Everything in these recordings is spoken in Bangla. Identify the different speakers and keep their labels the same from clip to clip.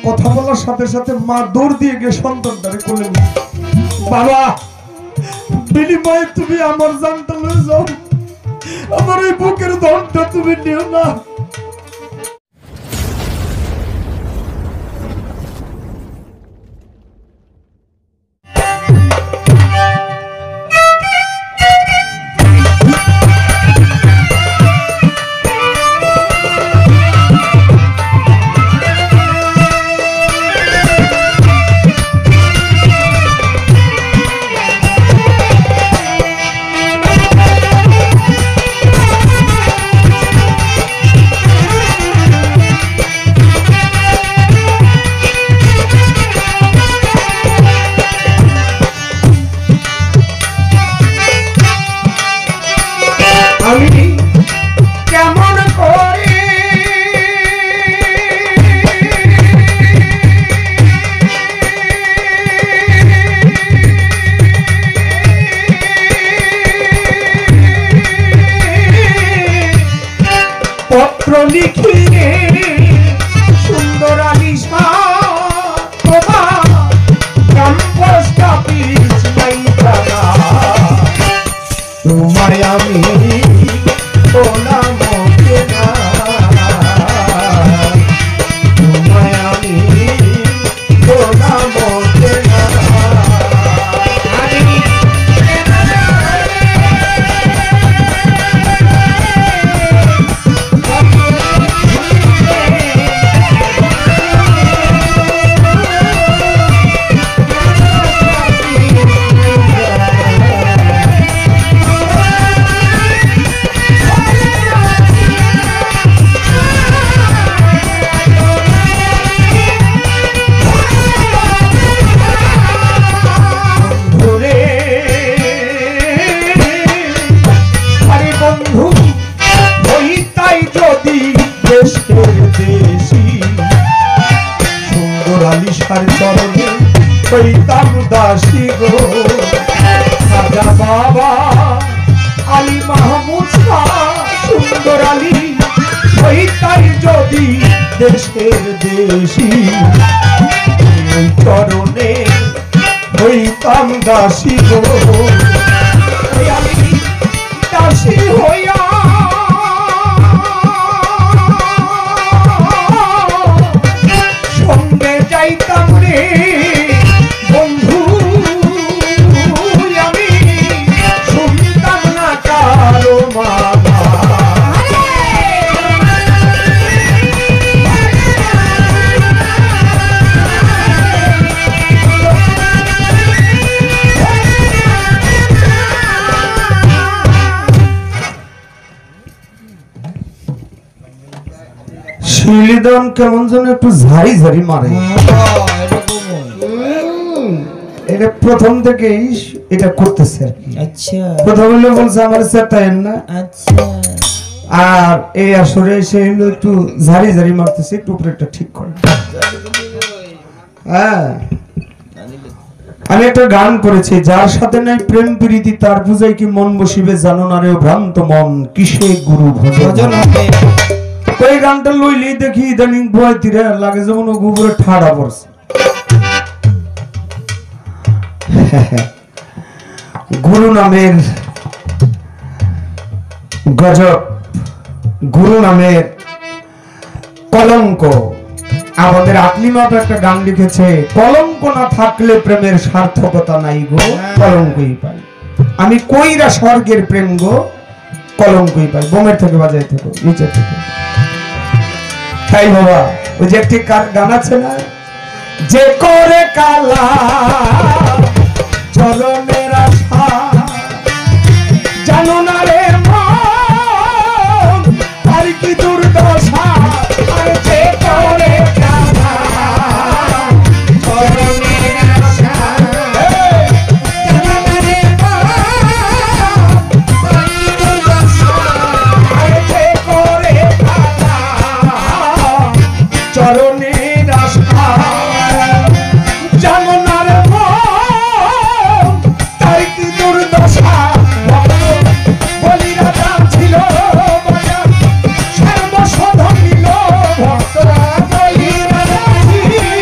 Speaker 1: কথা বলার সাথে সাথে মা দৌড় দিয়ে গিয়ে সন্তানটারে কোলে নিল। বাবা, বিনিময়ে তুমি আমার জানটা লয়ে যাও, আমার এই বুকের ধনটা তুমি নিও না।
Speaker 2: লিখিয়ে সুন্দর আলিশা তোমার ক্যাম্পাস কাপিস নাই জানা তোমায় আমি বললাম না তোমায় আমি বললাম না চরণে হইতাম দাসী গো রাজা বাবা আলী মাহমুদ শাহ সুন্দর আলী হইতাই যদি দেশের দেশি চরণে হইতাম দাসী গো আমি দাসী হইয়া সঙ্গে যাইতাম রে বন্ধু আমি শুনতাম না কারো মামা শিলিদন কেমন যেন একটু ঝাড়ি ঝাড়ি মারে এটা প্রথম থেকেই এটা করতেছে আচ্ছা প্রথমে বলছে আমার চেতায়েন না আচ্ছা আর এই আসরে এসে একটু ঝাড়ি ঝাড়ি মারতেছে একটু উপরে একটা ঠিক করে হ্যাঁ আমি একটা গান করেছি যার সাথে নাই প্রেম প্রীতি তার পূজায় কি মন বসিবে জানো না রে ভ্রান্ত মন কিসে গুরু ভজন হবে এই গানটা লইলেই দেখি ইদানিং বয় তীরে লাগে যেমন গোবরে ঠাড়া পড়ছে গুরু নামের গজব গুরু নামের কলঙ্ক আমাদের আকলিমাপ একটা গান লিখেছে কলঙ্ক না থাকলে প্রেমের সার্থকতা নাই গো কলঙ্কই পাই আমি কইরা স্বর্গের প্রেম গো কলঙ্কই পাই বোমের থেকে বাজাই থেকে নিচে থেকে তাই বাবা ওই যে একটি গান আছে না যে করে কালা চরণের আশা জানো না রে মন আর কি দুর্দশা যে করে কালা চরণের আশা জানো না রে চরণের আশা জানো না রে তাই কি দুর্দশা বলি রাজা ছিল সর্বস্ব ধরিল ভক্তরা বলি রাজা ছিল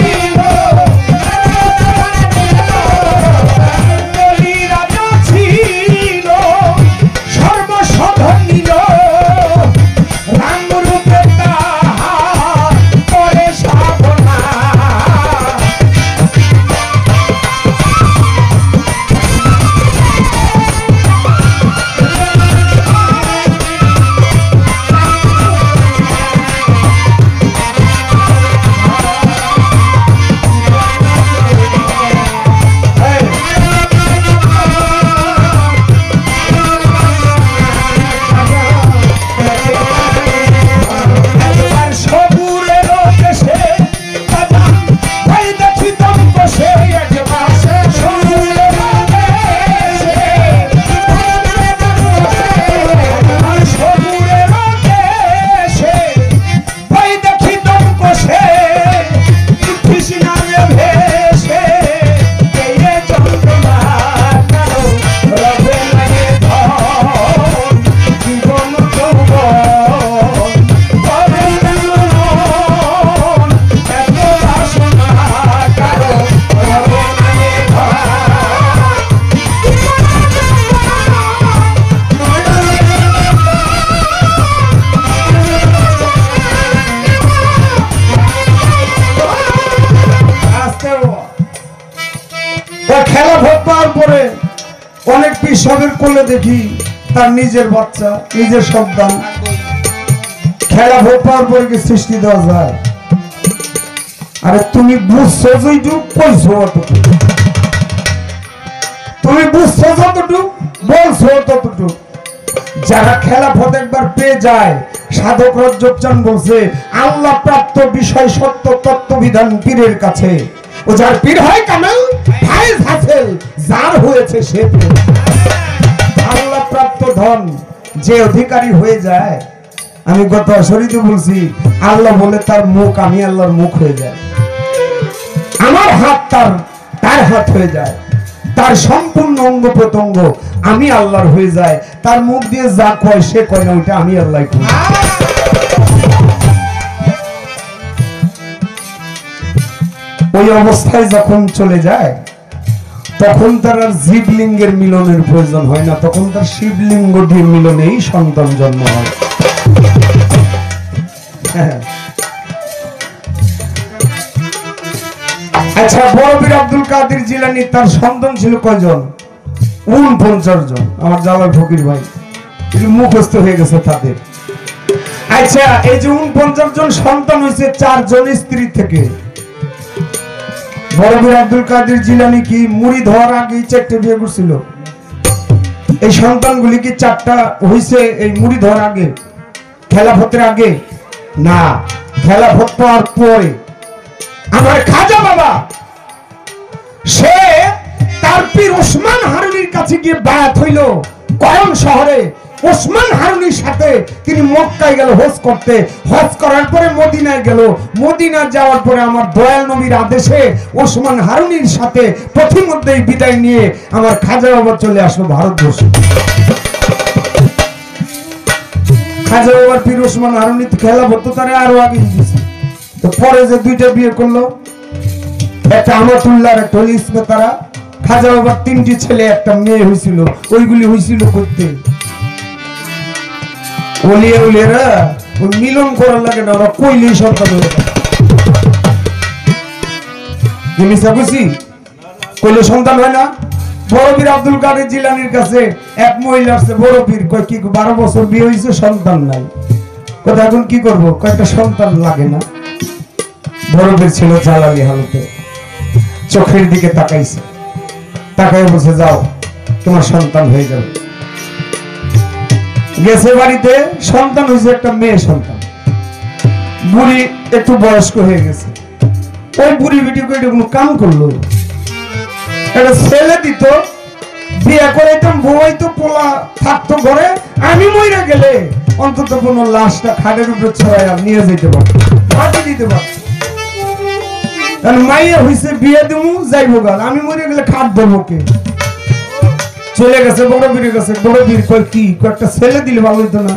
Speaker 2: কৃষকের কোলে দেখি তার নিজের বাচ্চা, নিজের সন্তান। খেলা ভোগ পাওয়ার পরে কি সৃষ্টি দেওয়া যায়? আরে তুমি বুঝছো যেটুক, কইছো অতটুকু। তুমি বুঝছো যতটুক, বলছো ততটুক। যারা খেলাফত একবার পেয়ে যায়, সাধক রজ্জব চান বলছে আল্লাহ প্রাপ্ত বিষয় সত্য তত্ত্ববিধান পীরের কাছে। ও যার পীর হয় কামেল, ফায়েজ হাসিল যার হয়েছে সে পীর। আল্লাহ প্রাপ্ত ধন যে অধিকারী হয়ে যায়, আমি গত শরীতে বলছি আল্লাহ বলে তার মুখ আমি আল্লাহর মুখ হয়ে যায়, আমার হাত তার হাত হয়ে যায়, তার সম্পূর্ণ অঙ্গ প্রত্যঙ্গ আমি আল্লাহর হয়ে যায়। তার মুখ দিয়ে যা কয় সে কয় না, ওইটা আমি আল্লাহ কই। ওই অবস্থায় যখন চলে যায় তখন তার আর জীবলিঙ্গের মিলনের প্রয়োজন হয় না, তখন তার শিবলিঙ্গ দিয়ে মিলনেই সন্তান জন্ম হয়। আচ্ছা, বড় পীর আব্দুল কাদের জিলানী তার সন্তান ছিল কয়জন? 49 জন। আমার জালাল ফকির ভাই মুখস্থ হয়ে গেছে তাদের। আচ্ছা, এই যে 49 জন সন্তান হয়েছে 4 জন স্ত্রী থেকে। বড় পীর আব্দুল কাদের জিলানী কি মুড়ি ধোয়ার আগে 4টে বিয়ে করছিল? এই সন্তানগুলি কি 4টা হয়েছে এই মুড়ি ধোয়ার আগে, খেলাফতের আগে? না, খেলাফত পাওয়ার পরে। আমার খাজা বাবা সে তার পীর ওসমান হারুনির কাছে গিয়ে বায়াত হইল করম শহরে। ওসমান হারুনির সাথে তিনি মক্কায় গেল হজ করতে। হজ করার পরে মদিনায় গেল। মদিনা যাওয়ার পরে আমার দয়াল নবীর আদেশে ওসমান হারুনির সাথে পথিমধ্যেই বিদায় নিয়ে আমার খাজা বাবা চলে আসলো ভারতবর্ষে। খাজা বাবার পীর ওসমান হারুনি খেলাফত তারে আরো আগে দিয়েছে। তো পরে যে 2টা বিয়ে করলো, একটা আমাতুল্লাহ আর একটা ইসমে তারা। খাজা বাবার 3টি ছেলে একটা মেয়ে হয়েছিল। ওইগুলি হয়েছিল করতে ওলিয়া উলিয়ারা ওই মিলন করার লাগে না, ওরা কইলেই সন্তান হয়ে যায়। জিনিসটা বুঝি কইলে সন্তান হয় না। বড় পীর আব্দুল কাদের জিলানীর কাছে এক মহিলা আসছে, বড় পীর কয় কি 12 বছর বিয়ে হয়েছে, সন্তান নাই। কথা এখন কি করবো? কয়েকটা সন্তান লাগে না। বড় পীর ছিল জালালি হালতে, চোখের দিকে তাকাইছে, তাকাই বসে যাও তোমার সন্তান হয়ে যাবে। গেছে বাড়িতে, সন্তান হয়েছে একটা মেয়ে সন্তান। বুড়ি একটু বয়স্ক হয়ে গেছে। ওই বুড়ি বেটিকে এটা কোনো কাম করলো, একটা ছেলে দিত, বিয়ে করাইতাম, বউই তো পোলা থাকতো ঘরে। আমি মইরা গেলে অন্তত কোনো লাশটা খাটের উপরে ছড়াইয়া নিয়ে যেতে পারতো, মাটি দিতে পারতো। মাইয়া হইছে, বিয়ে দিমু যাইবো গাল, আমি মরে গেলে খাট ধরবো কে? চলে গেছে বড় পীরের কাছে। বড় পীর কয় কি একটা ছেলে দিলে ভালো হইতো না?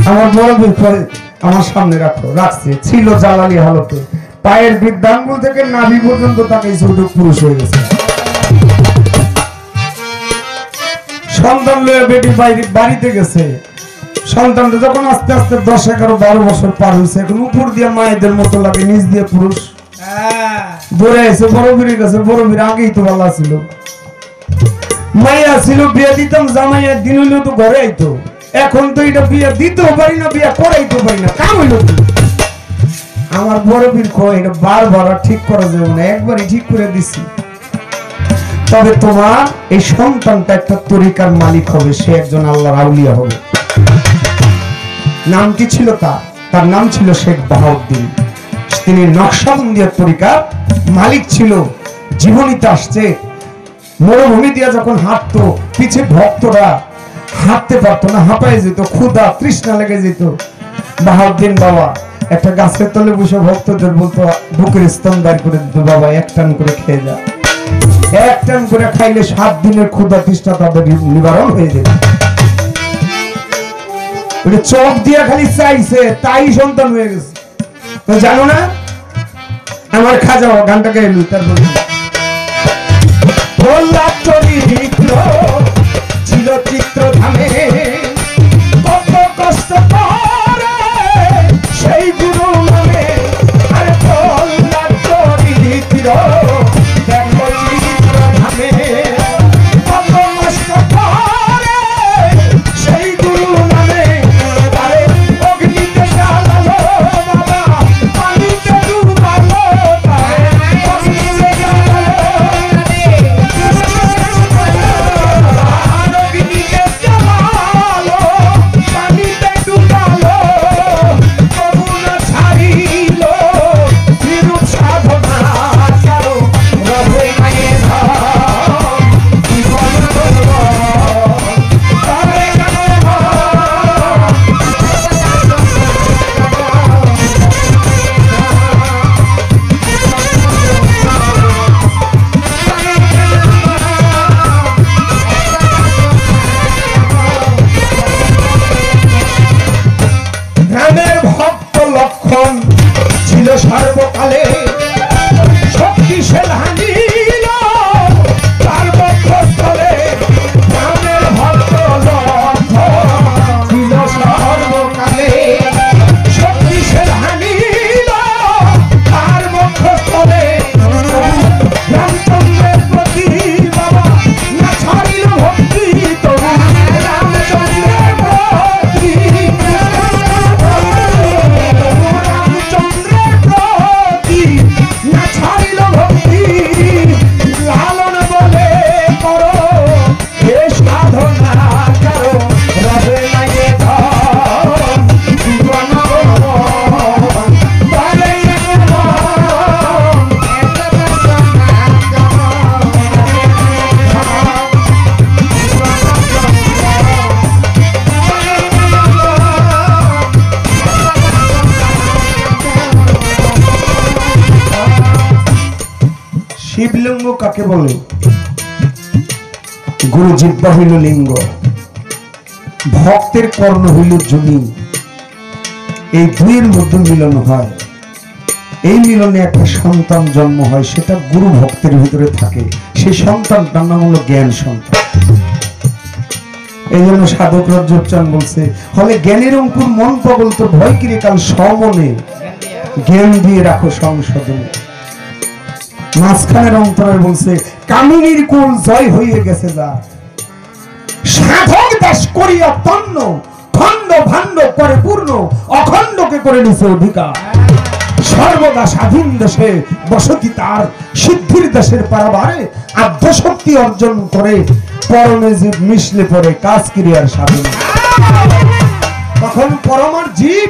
Speaker 2: আমার বড় পীর কয় আমার সামনে রাখো। রাখছে, ছিল জালালি হালতে, পায়ের বৃদ্ধাঙ্গুল থেকে নাভি পর্যন্ত তাকে ছোট পুরুষ হয়ে গেছে। সন্তান লয়ে বেটি বাড়িতে গেছে। সন্তানটা যখন আস্তে আস্তে 10, 11, 12 বছর পার হয়েছে, এখন উপর দিয়ে মায়েদের মতো লাগে, নিচ দিয়ে পুরুষ ধরে আছে। বড় পীরের কাছে। বড় পীর আগেই তো ভালো ছিল, মাইয়া ছিল, বিয়ে দিতাম, জামাই একদিন হইলেও তো ঘরে আইতো। এখন তো এটা বিয়ে দিতেও পারি না, বিয়ে করাইতেও পারি না, কাম হইল কি? আমার বড় পীর কয় এটা বারবার ঠিক করা যাবে না, একবারই ঠিক করে দিছি। তবে তোমার এই সন্তানটা একটা তরিকার মালিক হবে, সে একজন আল্লাহর আউলিয়া হবে। নাম কি ছিল তার নাম ছিল শেখ বাহাউদ্দিন। তিনি নকশবন্দিয়া তরিকার মালিক ছিল। জীবনীতে আসছে মরুভূমি দিয়া যখন হাঁটতো, পিছে ভক্তরা হাঁটতে পারতো না, হাঁপায় যেত, ক্ষুধা তৃষ্ণা লেগে যেত। বাহাউদ্দিন বাবা একটা গাছের তলে বসে ভক্তদের বলতো, বুকের স্তন দাঁড় করে দিত, বাবা এক টান করে খেয়ে যা। এক টান করে খাইলে 7 দিনের ক্ষুধা তৃষ্ণা তাদের নিবারণ হয়ে যেত। চোখ দিয়া খালি চাইছে, তাই সন্তান হয়ে গেছে। জানো না আমার খাজা গানটা গাইল, তারপর ছিল চিত্র ধামে, কত কষ্ট করে সেই গুরু নামে। আরে দেখো চিত্র ধামে, কত কষ্ট সর্বকালে শক্তিশাল হানিল তার বক্ষস্থলে রামের ভক্ত লক্ষ ছিল সর্বকালে শক্তিশাল হানিল তার বক্ষস্থলে রামচন্দ্রের প্রতি বাবা না ছাড়িল ভক্তি তবু রামচন্দ্রের প্রতি রামচন্দ্রের প্রতি না ছাড়িল ভক্তি লালন বলে করো হে সাধনা করো রবে লাগে ধন জীবন বলে শিবলিঙ্গ কাকে বলে? গুরু জিহ্বা হইল লিঙ্গ, ভক্তের কর্ণ হইল জমি। এই দুইয়ের মধ্যে মিলন হয়, এই মিলনে একটা সন্তান জন্ম হয়, সেটা গুরু ভক্তের ভিতরে থাকে। সেই সন্তানটার নাম হলো জ্ঞান সন্তান। এই জন্য সাধক রজ্জবচান বলছে, হলে জ্ঞানের অঙ্কুর মন পাগল তো ভয় কিরে কাল সমনে জ্ঞান দিয়ে রাখো সংশোধনে। মাঝখানের অন্তরে বলছে, কামিনীর কুল জয় হয়ে গেছে যা, সাধক দাস করিয়া তন্ন খণ্ড ভাণ্ড করে পূর্ণ অখণ্ডকে করে নিছে অধিকার। সর্বদা স্বাধীন দেশে বসতি তার, সিদ্ধির দেশের পারাবারে আদ্য শক্তি অর্জন করে পরমে জীব মিশলে পরে কাজ ক্রিয়ার স্বাধীন। তখন পরমার জীব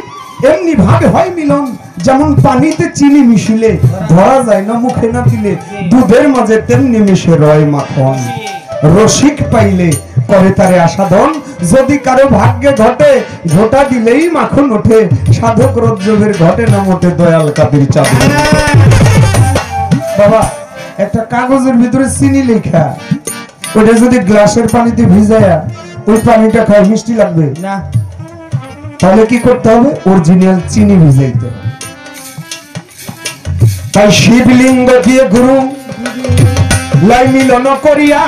Speaker 2: এমনি ভাবে হয় মিলন, যেমন পানিতে চিনি মিশিলে ধরা যায় না মুখে না দিলে, দুধের মাঝে তেমনি মিশে রয় মাখন। রসিক পাইলে করে তারে আসাধন, যদি কারো ভাগ্যে ঘটে ঘটা দিলেই মাখন ওঠে। সাধক রজ্জবের ঘটে না মোটে দয়াল কাদির চাঁদ। বাবা একটা কাগজের ভিতরে চিনি লেখা, ওটা যদি গ্লাসের পানিতে ভিজায়া ওই পানিটা খায় মিষ্টি লাগবে না? তাহলে কি করতে হবে? অরিজিনাল চিনি ভিজাইতে হবে। তাই শিবলিঙ্গ দিয়ে গুরু লাই মিলন করিয়া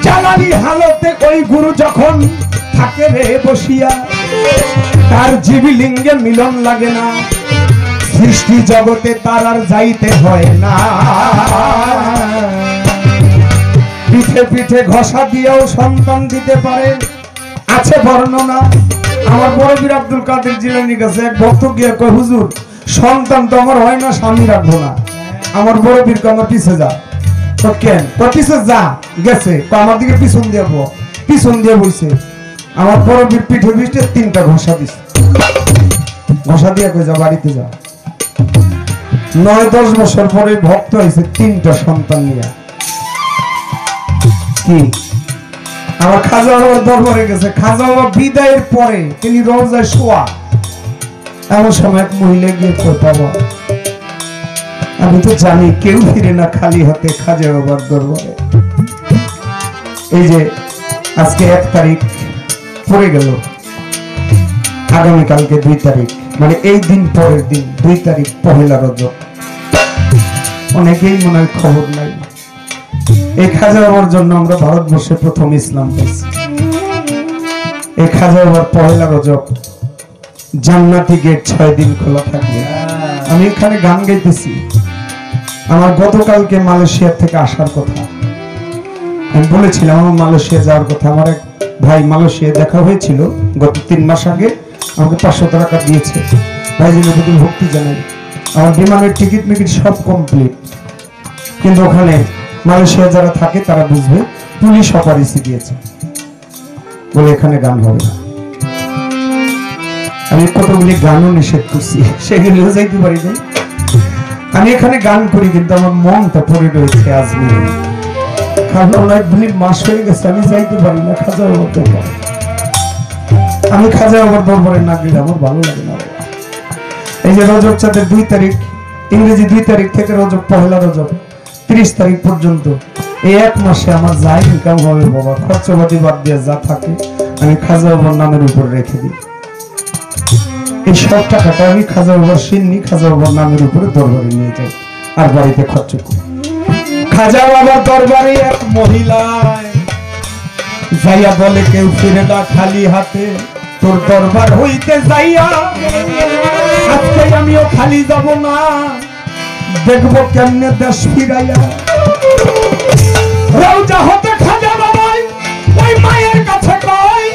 Speaker 2: জ্বালানি হালতে ওই গুরু যখন থাকে রে বসিয়া, তার জীবলিঙ্গে মিলন লাগে না, সৃষ্টি জগতে তার আর যাইতে হয় না। পিঠে পিঠে ঘষা দিয়েও সন্তান দিতে পারে, আছে বর্ণনা। আমার বড় বীর আব্দুল কাদের জিলানী কাছে এক ভক্ত গিয়ে কয়, হুজুর সন্তান তো আমার হয় না, স্বামী রাখবো না। আমার বড় বীর আমার পিছে যা। তো কেন? পিছে যা গেছে, আমার দিকে পিছন দিয়ে পিছন দিয়ে বইছে। আমার বড় বীর পিঠে পিঠে 3টা ঘষা দিছে, ঘষা দিয়ে কই যা বাড়িতে যা। 9-10 বছর পরে ভক্ত হয়েছে 3টা সন্তান নিয়ে। কি আমার খাজা বাবার দরবারে গেছে, খাজা বাবা বিদায়ের পরে তিনি রওজায় শোয়া, এমন সময় এক মহিলা গিয়ে কয়, বাবা আমি তো জানি কেউ ফিরে না খালি হাতে খাজা বাবার দরবারে। এই যে আজকে 1 তারিখ পড়ে গেল, আগামীকালকে 2 তারিখ, মানে এই দিন পরের দিন 2 তারিখ পহেলা রজব। অনেকেই মনে হয় খবর নাই, এই খাজা বাবার জন্য আমরা ভারতবর্ষে প্রথম ইসলাম পেয়েছি। এই খাজা বাবার পহেলা রজব জান্নাতি গেট 6 দিন খোলা থাকবে। আমি এখানে গান গাইতেছি, আমার গতকালকে মালয়েশিয়া থেকে আসার কথা। আমি বলেছিলাম আমার মালয়েশিয়া যাওয়ার কথা। আমার এক ভাই মালয়েশিয়া দেখা হয়েছিল গত 3 মাস আগে, আমাকে 500 টাকা দিয়েছে। ভাই যিনি যদি ভক্তি জানেন, আমার বিমানের টিকিট মিকিট সব কমপ্লিট, কিন্তু ওখানে মালয়েশিয়া যারা থাকে তারা বুঝবে, পুলিশ অপারেশন দিয়েছে বলে এখানে গান হবে না। আমি কতগুলি গানও নিষেধ করছি, সেগুলিও যাইতে পারি না। আমি এখানে গান করি, কিন্তু আমার মনটা পড়ে রয়েছে আজমিরে। খাজা অনেকগুলি মাস হয়ে গেছে আমি যাইতে পারি না খাজা বাবার দরবারে। আমি খাজা বাবার দরবারে না গেলে আমার ভালো লাগে না। এই যে রজব চাঁদের 2 তারিখ, ইংরেজি 2 তারিখ থেকে রজব পহেলা রজব 30 তারিখ পর্যন্ত, এই 1 মাসে আমার যা ইনকাম হবে বাবা, খরচপাতি বাদ দিয়ে যা থাকে আমি খাজা বাবার নামের উপর রেখে দিই। এই সব টাকাটা আমি খাজা বাবার সিন্নি খাজা বাবার নামের উপরে দরবারে নিয়ে যাই আর বাড়িতে খরচ করি। খাজা বাবার দরবারে এক মহিলা যাইয়া বলে কেউ ফিরে না খালি হাতে, তোর দরবার হইতে যাইয়া আজকে আমিও খালি যাব না, দেখবো কেমনে দেশ ফিরাইয়া। রওজা হতে খাজা বাবাই ওই মায়ের কাছে কয়,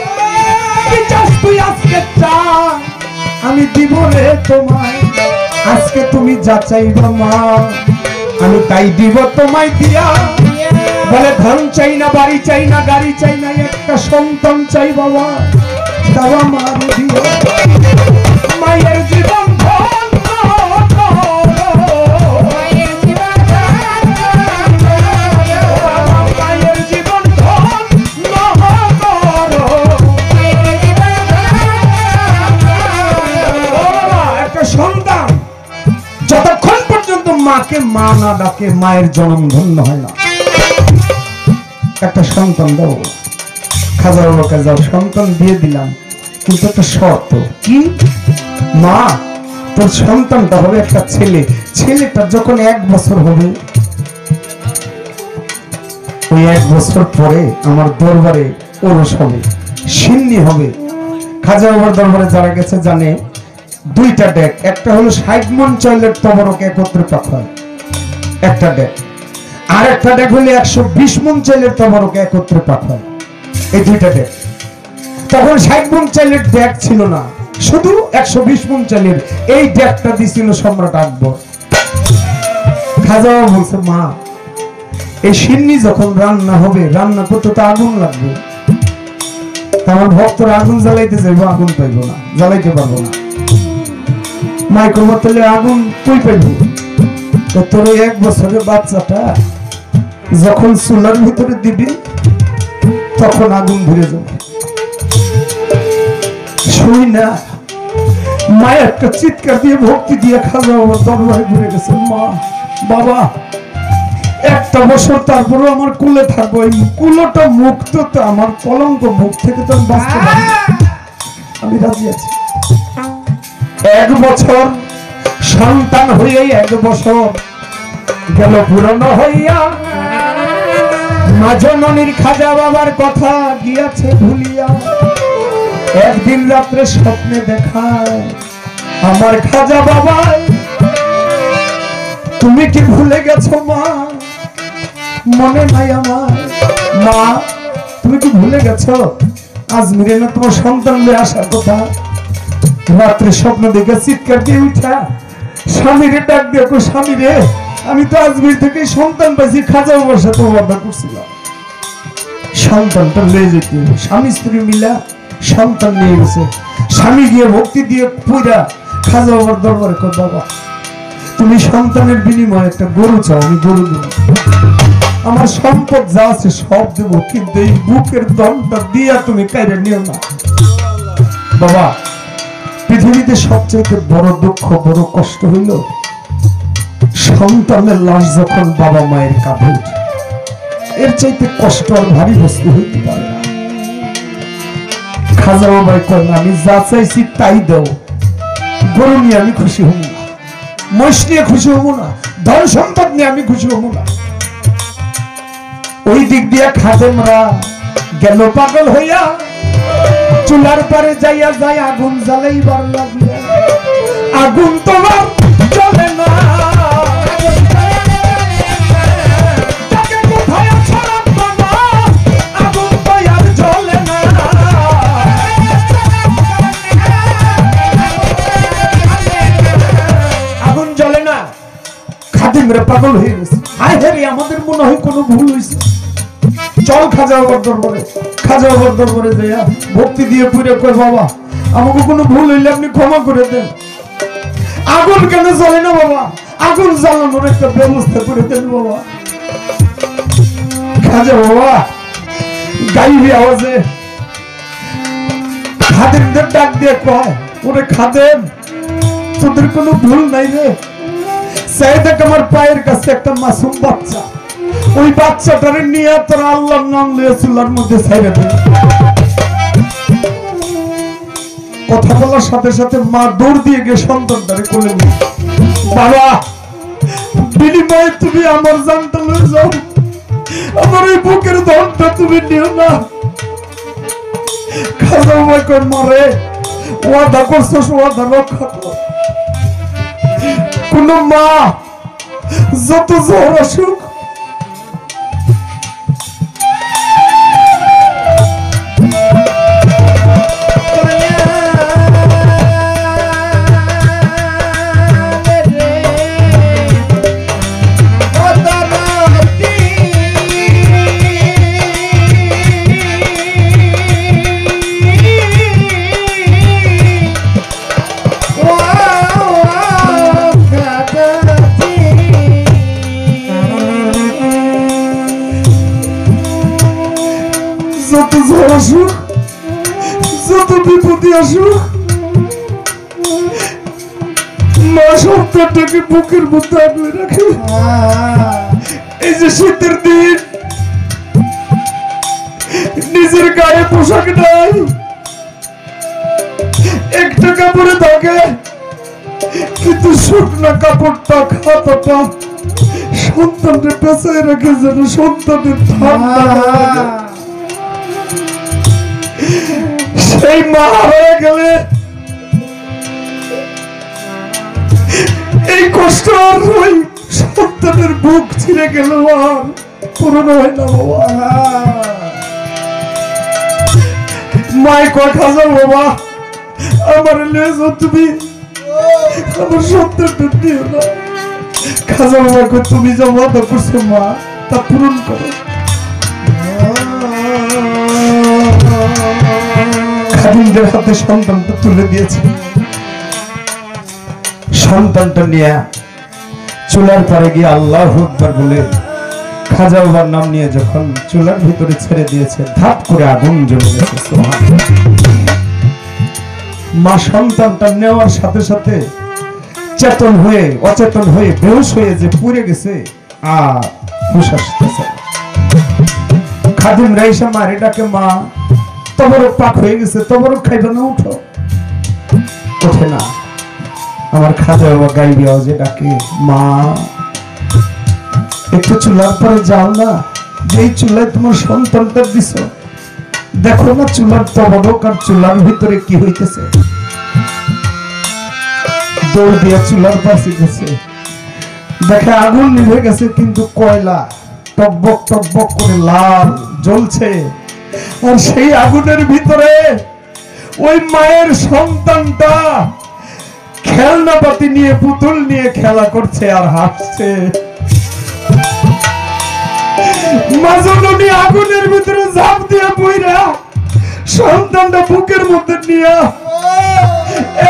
Speaker 2: কি চাস তুই আজকে চা, আমি দিব রে তোমায়, আজকে তুমি যা চাইবা মা আমি তাই দিব তোমায় দিয়া। বলে ধন চাই না, বাড়ি চাই না, গাড়ি চাই না, একটা সন্তান চাই বাবা, বাবা মার দিও। মায়ের জীবন সন্তান যতক্ষণ পর্যন্ত মাকে মা না ডাকে মায়ের জন্ম ধন্য হয় না। একটা সন্তান দাও, খাজা বাবাকে যাও সন্তান দিয়ে দিলাম, কিন্তু একটা শর্ত কি, মা তোর সন্তানটা হবে একটা ছেলে, ছেলেটা যখন 1 বছর হবে ওই 1 বছর পরে আমার দরবারে ওরস হবে, সিন্নি হবে। খাজা বাবার দরবারে যারা গেছে জানে 2টা ডেক, একটা হলো 60 মণ চাইলের তবরক একত্রে পাঠায় একটা ডেক, আর একটা ডেক হলো 120 মণ চাইলের তবরক একত্রে পাঠায়, এই 2টা ডেক। তখন 60 মণ চাইলের ডেক ছিল না, শুধু 120 মণ চাইলের এই ডেকটা দিছিল সম্রাট আকবর। খাজা বাবা বলছে মা এই সিন্নি যখন রান্না হবে, রান্না করতে তো আগুন লাগবে, আমার ভক্তরা আগুন জ্বালাইতে যাইবো, আগুন পাইবো না, জ্বালাইতে পারবো না। মাইক্রো বোতলে আগুন কই পাইব, তোর 1 বছরের বাচ্চাটা যখন চুলার ভিতরে দিবি তখন আগুন ধরে যাবে। শুই না মা একটা চিৎকার দিয়ে ভক্তি দিয়ে খাজা বাবার দরবারে ঘুরে গেছে, মা বাবা 1টা বছর তারপরে আমার কুলে থাকবো, এই কুলোটা মুক্ত তো, আমার কলঙ্ক মুখ থেকে তো আমি বাঁচতে পারি, আমি রাজি আছি। 1 বছর সন্তান হয়ে 1 বছর গেল পুরনো হইয়া, মা জননীর খাজা বাবার কথা গিয়াছে ভুলিয়া। একদিন রাত্রে স্বপ্নে দেখায় আমার খাজা বাবা, তুমি কি ভুলে গেছো মা, মনে নাই আমার, মা তুমি কি ভুলে গেছো আজমিরে না তোমার সন্তান নিয়ে আসার কথা। রাত্রে স্বপ্ন দেখে চিৎকার দিয়ে উঠা স্বামীরে ডাক দিয়ে, স্বামী রে আমি তো আজমির থেকে সন্তান পাইছি, খাজা বাবার সাথে ওয়াদা করছিলাম সন্তানটা নিয়ে যেতে, স্বামী স্ত্রী মিলা সন্তান নিয়ে গেছে। স্বামী গিয়ে ভক্তি দিয়ে পুরা খাজা বাবার দরবারে কর, বাবা তুমি সন্তানের বিনিময়ে একটা গরু চাও, আমি গরু দেব, আমার সম্পদ যা আছে সব দেবো, কিন্তু এই বুকের দমটা দিয়া তুমি কাইরে নিও না। বাবা পৃথিবীতে সবচেয়ে বড় দুঃখ, বড় কষ্ট হইল সন্তানের লাশ যখন বাবা মায়ের কাঁধে উঠে, এর চাইতে কষ্ট আর ভারী বস্তু হইতে পারে না। খাজা বাবাই কয় না, আমি যা চাইছি তাই দাও, গরু নিয়ে আমি খুশি হব না, মহিষ নিয়ে খুশি হব না, ধন সম্পদ নিয়ে আমি খুশি হব না। ওই দিক দিয়ে খাদেমরা গেল পাগল হইয়া, চুলার পারে যাইয়া যায় আগুন জ্বালাইবার লাগিয়া, আগুন তোমার জ্বলে না, আগুন তো আর জ্বলে না। আগুন জ্বলে না, খাদেমরা পাগল হয়ে গেছে, হায় হে আমাদের মনে হয় কোনো ভুল হয়েছে, চল খাজা বাবার দরবারে। খাজা বাবার দরবারে যাইয়া ভক্তি দিয়ে পুরে কই, বাবা আমাকে কোনো ভুল হইলে আপনি ক্ষমা করে দেন, আগুন কেন জ্বলে না বাবা, আগুন জ্বালানোর একটা ব্যবস্থা করে দেন বাবা। খাজা বাবা গাইবি আওয়াজে খাদেমদের ডাক দিয়ে কয়, ওরে খাদেম তোদের কোনো ভুল নাই রে, চাই দেখ আমার পায়ের কাছে একটা মাসুম বাচ্চা, ওই বাচ্চাটারে নিয়ে তোরা আল্লাহর নাম লিয়ে চুলার মধ্যে ছাইড়ে দে।
Speaker 1: কথা বলার সাথে সাথে মা দৌড় দিয়ে গিয়ে সন্তানটারে কোলে নিল। বাবা, বিনিময়ে তুমি আমার জানটা লয়ে যাও, আমার এই বুকের ধনটা তুমি নিও না। খাজা বাবা কই, মারে ওয়াদা করছস, ওয়াদা রক্ষা কর। কোন মা যত জ্বর আসুক, যত জ্বর আসুক, যত বিপত্তি আসুক, মা সন্তানটাকে বুকের মধ্যে আগলে রাখে। এই যে শীতের দিন, নিজের গায়ে পোশাক নাই, একটা কাপড়ে থাকে, কিন্তু শুকনা কাপড়টা খাতাটা সন্তানকে পেঁচায় রাখে যেন সন্তানের ঠান্ডা না লাগে। সেই মা হয়ে গেলে এই কষ্ট আর ওই সন্তানের বুক ছিঁড়ে গেল আর পূরণ হয় না বাবা। মাই কথা যাও বাবা, আমার লেজ তুমি আমার সন্তানটা দিও না। খাজা বাবাকে তুমি যা ওয়াদা করছো মা, তা পূরণ করো। খাদিমদের হাতে সন্তানটা তুলে দিয়েছে। সন্তানটা নিয়ে চুলার পারে গিয়ে আল্লাহু আকবার বলে খাজা বাবার নাম নিয়ে যখন চুলার ভিতরে ছেড়ে দিয়েছে, ধাপ করে আগুন জ্বলে গেছে। সুবহানাল্লাহ। মা সন্তানটা নেওয়ার সাথে সাথে চেতন হয়ে অচেতন হয়ে বেহুশ হয়ে যে পুড়ে গেছে, আর হুঁশ আসতেছে। খাদিম রাইসা মারে ডাকে, মা তবরক পাক হয়ে গেছে, তবরক খাইবে না, উঠো। ওঠে না। আমার খাজা বাবা গাইবে আওয়াজে ডাকে, মা একটু চুলার পরে যাও না, যেই চুলায় তোমার সন্তানটা দিছ, দেখো না চুলার তবরক আর চুলার ভিতরে কি হইতেছে। দৌড় দিয়া চুলার পাশে গেছে, দেখে আগুন নিভে গেছে, কিন্তু কয়লা টকবক টকবক করে লাল জ্বলছে। আর সেই আগুনের ভিতরে ওই মায়ের সন্তানটা খেলনাপাতি নিয়ে, পুতুল নিয়ে খেলা করছে আর হাসছে। মাজননী আগুনের ভিতরে ঝাঁপ দিয়ে বইরা সন্তানটা বুকের মধ্যে নিয়ে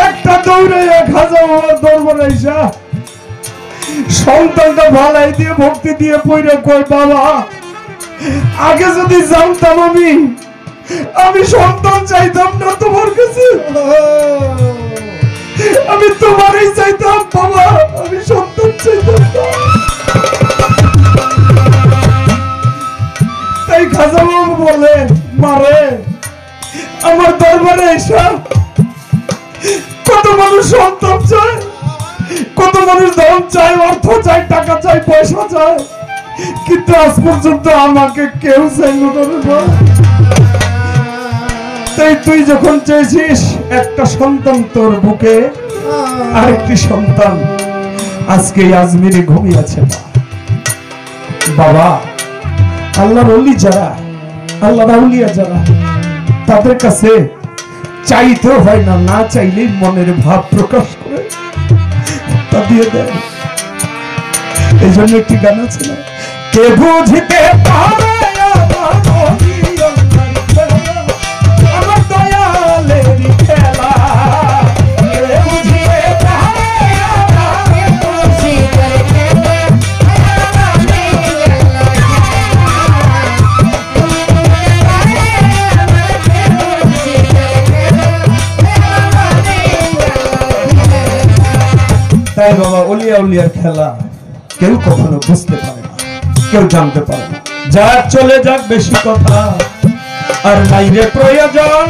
Speaker 1: একটা দৌড়ে খাজা বাবার দরবারে আইসা সন্তানটা ভালাই দিয়ে ভক্তি দিয়ে পইরা কয়, বাবা আগে যদি জানতাম আমি সন্তান চাইতাম না তোমার কাছে, আমি তোমারই চাইতাম বাবা, আমি সন্তান চাইতাম না। তাই খাজা বাবু বলে, মারে আমার দরবারে এসা কত মানুষ সন্তান চায়, কত মানুষ ধন চায়, অর্থ চায়, টাকা চায়, পয়সা চায়, কিন্তু আজ পর্যন্ত আমাকে কেউ চাইল না। তাই তুই যখন চেয়েছিস একটা সন্তান তোর বুকে, আরেকটি সন্তান আজকে আজমিরে ঘুমিয়েছে। বাবা, আল্লাহর ওলি যারা, আল্লাহর আউলিয়া যারা, তাদের কাছে চাইতেও হয় না, না চাইলেই মনের ভাব প্রকাশ করে তা দিয়ে দেয়। এই জন্য একটি গান আছে না, কে বুঝতে পারে আমার দয়ালের খেলা, তাই বাবা ওলিয়া উলিয়ার খেলা কেউ কখনো বুঝতে পারে না, কেউ জানতে পারে না। যাক চলে যাক, বেশি কথা আর নাই রে প্রয়োজন।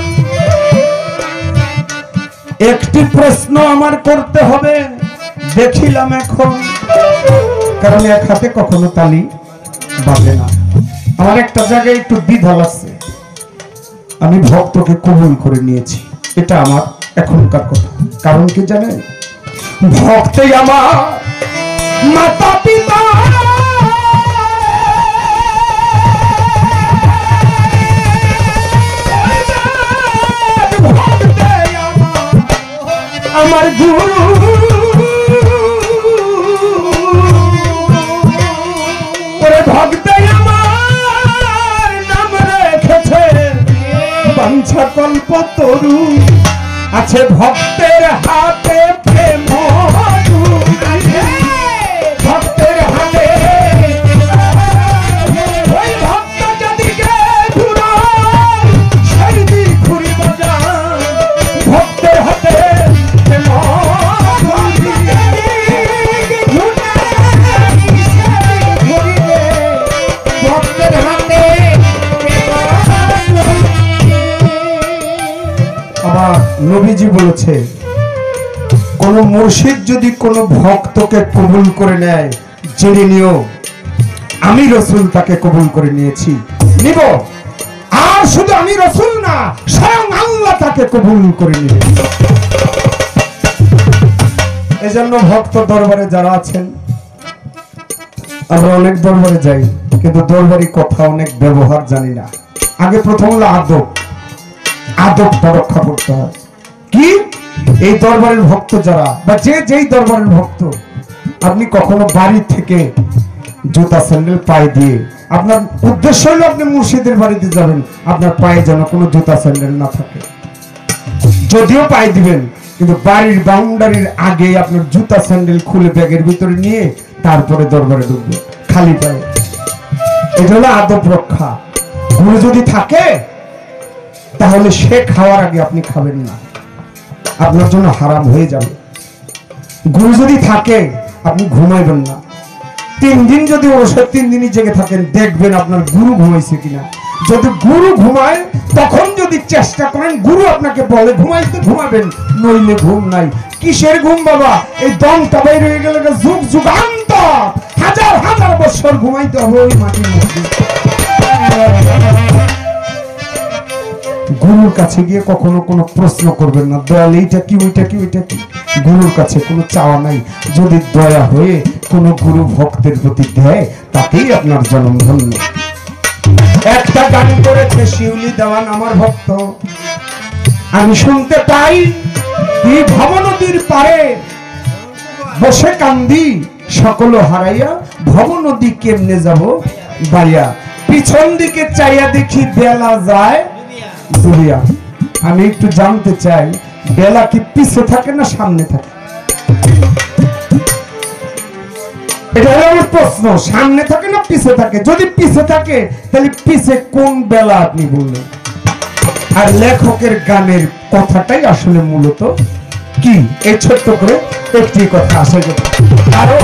Speaker 2: একটি প্রশ্ন আমার করতে হবে, দেখিলাম এখন, কারণ এক হাতে কখনো তালি বাজে না। আমার একটা জায়গায় একটু দ্বিধা লাগছে। আমি ভক্তকে কবুল করে নিয়েছি, এটা আমার এখনকার কথা। কারণ কি জানেন, ভক্তই আমার মাতা পিতা, আমার গুরু, ওরে ভক্তই আমার নাম রেখেছে বাঞ্ছা কল্প তরু, আছে ভক্তের হাতে প্রেম মধু, ভক্তের হাতে ওই ভক্ত যদিকে ঘুরায় সেই দিক ঘুরি বাজায়, ভক্তের হাতে প্রেম মধু, ভক্তের হাতে। আমার নবীজি বলেছে, কোন মুর্শিদ যদি কোন ভক্তকে কবুল করে নেয়, জেনে নিও আমি রসুল তাকে কবুল করে নিয়েছি, নিব। আর শুধু আমি রসুল না, স্বয়ং আল্লাহ তাকে কবুল করে নিবে। এজন্য ভক্ত দরবারে যারা আছেন, আমরা অনেক দরবারে যাই, কিন্তু দরবারি কথা অনেক ব্যবহার জানি না। আগে প্রথম হলো আদব, আদবটা রক্ষা করতে হয়। কি এই দরবারের ভক্ত যারা, বা যেই দরবারের ভক্ত, আপনি কখনো বাড়ি থেকে জুতা স্যান্ডেল পায়ে দিয়ে, আপনার উদ্দেশ্য হলো আপনি মুর্শিদের বাড়িতে যাবেন, আপনার পায়ে যেন কোনো জুতা স্যান্ডেল না থাকে। যদিও পায়ে দিবেন, কিন্তু বাড়ির বাউন্ডারির আগে আপনার জুতা স্যান্ডেল খুলে ব্যাগের ভিতরে নিয়ে তারপরে দরবারে ঢুকবে খালি পায়ে। এটা হলো আদব রক্ষা। গুরু যদি থাকে তাহলে সে খাওয়ার আগে আপনি খাবেন না, আপনার জন্য হারাম হয়ে যাবে। গুরু যদি থাকে আপনি ঘুমাইবেন না। 3 দিন যদি ওষুধ 3 দিনই জেগে থাকেন, দেখবেন আপনার গুরু ঘুমাইছে কিনা। যদি গুরু ঘুমায় তখন যদি চেষ্টা করেন গুরু আপনাকে বলে ঘুমাইতে, ঘুমাবেন, নইলে ঘুম নাই। কিসের ঘুম বাবা? এই দমটা বাইরে হয়ে গেলে যুগ যুগান্তর, হাজার হাজার বছর ঘুমাইতে হবে ওই মাটির মধ্যে। গুরুর কাছে গিয়ে কখনো কোনো প্রশ্ন করবেন না, দয়াল এইটা কি, ওইটা কি, ওইটা কি। গুরুর কাছে কোনো চাওয়া নাই। যদি দয়া হয়ে কোনো গুরু ভক্তের প্রতি দেয়, তাতেই আপনার জন্ম ধন্য। একটা গান করেছে শিউলি দেওয়ান আমার ভক্ত, আমি শুনতে পাই, ভব নদীর পারে বসে কান্দি, সকল হারাইয়া ভব নদী কেমনে যাব বাড়িয়া, পিছন দিকে চাইয়া দেখি বেলা যায় দুলিয়া। আমি একটু জানতে চাই, বেলা কি পিছে থাকে না সামনে থাকে? এটা হলো আমার প্রশ্ন, সামনে থাকে না পিছে থাকে? যদি পিছে থাকে তাহলে পিছে কোন বেলা আপনি বললেন? আর লেখকের গানের কথাটাই আসলে মূলত কি, এই ছোট্ট করে একটি কথা আসে। কারণ